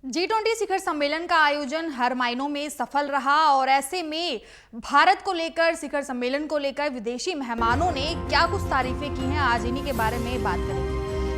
G20 शिखर सम्मेलन का आयोजन हर मायनों में सफल रहा और ऐसे में भारत को लेकर शिखर सम्मेलन को लेकर विदेशी मेहमानों ने क्या कुछ तारीफें की हैं, आज इन्हीं के बारे में बात करेंगे।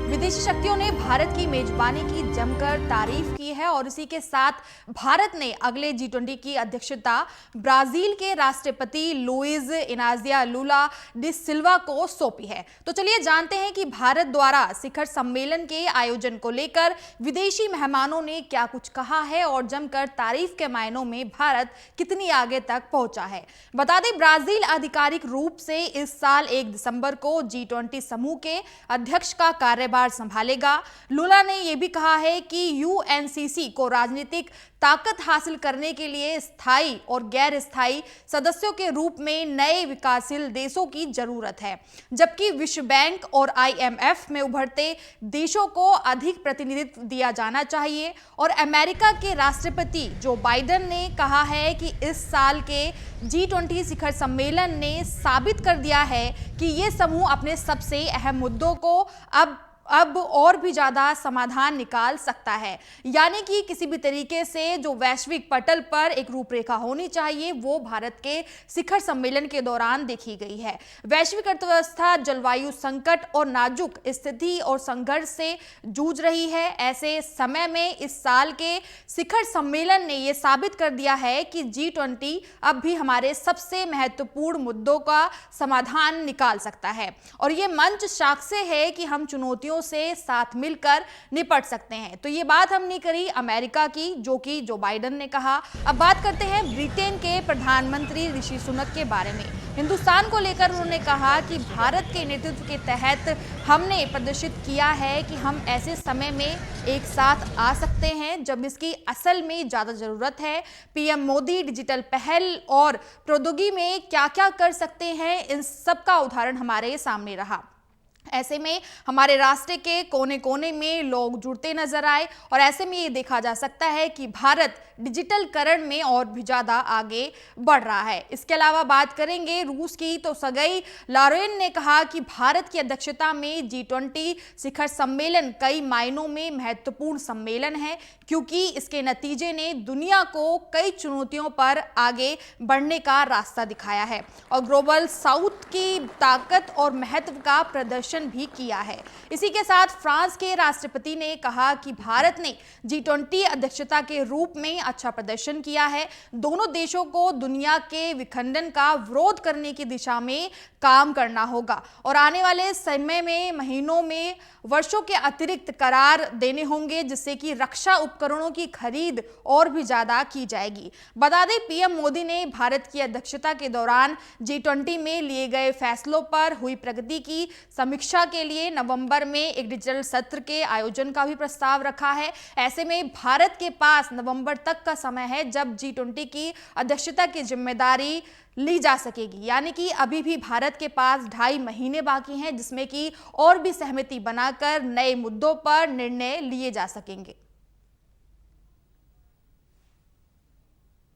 विदेशी शक्तियों ने भारत की मेजबानी की जमकर तारीफ की है और इसी के साथ भारत ने अगले G20 की अध्यक्षता ब्राजील के राष्ट्रपति लुइज इनाजिया लुला डी सिल्वा को सौंपी है। तो चलिए जानते हैं कि भारत द्वारा शिखर सम्मेलन के आयोजन को लेकर विदेशी मेहमानों ने क्या कुछ कहा है और जमकर तारीफ के मायनों में भारत कितनी आगे तक पहुंचा है। बता दें, ब्राजील आधिकारिक रूप से इस साल 1 दिसंबर को G20 समूह के अध्यक्ष का कार्यभार संभालेगा। लुला ने यह भी कहा है कि यूएनसीसी को राजनीतिक ताकत हासिल करने के लिए स्थायी और गैर स्थायी सदस्यों के रूप में नए विकासशील देशों की जरूरत है, जबकि विश्व बैंक और IMF में उभरते देशों को अधिक प्रतिनिधित्व दिया जाना चाहिए। और अमेरिका के राष्ट्रपति जो बाइडेन ने कहा है कि इस साल के G20 शिखर सम्मेलन ने साबित कर दिया है कि ये समूह अपने सबसे अहम मुद्दों को अब और भी ज्यादा समाधान निकाल सकता है। यानी कि किसी भी तरीके से जो वैश्विक पटल पर एक रूपरेखा होनी चाहिए वो भारत के शिखर सम्मेलन के दौरान देखी गई है। वैश्विक अर्थव्यवस्था जलवायु संकट और नाजुक स्थिति और संघर्ष से जूझ रही है। ऐसे समय में इस साल के शिखर सम्मेलन ने यह साबित कर दिया है कि G20 अब भी हमारे सबसे महत्वपूर्ण मुद्दों का समाधान निकाल सकता है और ये मंच साक्ष्य है कि हम चुनौतियों से साथ मिलकर निपट सकते हैं। तो ये बात हमने करी अमेरिका की, जो कि जो बाइडेन ने कहा। अब बात करते हैं ब्रिटेन के प्रधानमंत्री ऋषि सुनक के बारे में। हिंदुस्तान को लेकर उन्होंने कहा कि भारत के नेतृत्व के तहत हमने प्रदर्शित किया है कि हम ऐसे समय में एक साथ आ सकते हैं जब इसकी असल में ज्यादा जरूरत है। पीएम मोदी डिजिटल पहल और प्रौद्योगिकी में क्या क्या कर सकते हैं, इन सब का उदाहरण हमारे सामने रहा। ऐसे में हमारे रास्ते के कोने कोने में लोग जुड़ते नजर आए और ऐसे में ये देखा जा सकता है कि भारत डिजिटलकरण में और भी ज़्यादा आगे बढ़ रहा है। इसके अलावा बात करेंगे रूस की, तो सर्गेई लारोविन ने कहा कि भारत की अध्यक्षता में G20 शिखर सम्मेलन कई मायनों में महत्वपूर्ण सम्मेलन है, क्योंकि इसके नतीजे ने दुनिया को कई चुनौतियों पर आगे बढ़ने का रास्ता दिखाया है और ग्लोबल साउथ की ताकत और महत्व का प्रदर्शन भी किया है। इसी के साथ फ्रांस के राष्ट्रपति ने कहा कि भारत ने G20 अध्यक्षता के रूप में अच्छा प्रदर्शन किया है। दोनों देशों को दुनिया के विखंडन का विरोध करने की दिशा में काम करना होगा और आने वाले समय में महीनों में वर्षों के अतिरिक्त करार देने होंगे, जिससे कि रक्षा उपकरणों की खरीद और भी ज्यादा की जाएगी। बता दें, पीएम मोदी ने भारत की अध्यक्षता के दौरान G20 में लिए गए फैसलों पर हुई प्रगति की समीक्षा के लिए नवंबर में एक डिजिटल सत्र के आयोजन का भी प्रस्ताव रखा है। ऐसे में भारत के पास नवंबर तक का समय है जब G20 की अध्यक्षता की जिम्मेदारी ली जा सकेगी। यानी कि अभी भी भारत के पास 2.5 महीने बाकी हैं, जिसमें कि और भी सहमति बनाकर नए मुद्दों पर निर्णय लिए जा सकेंगे।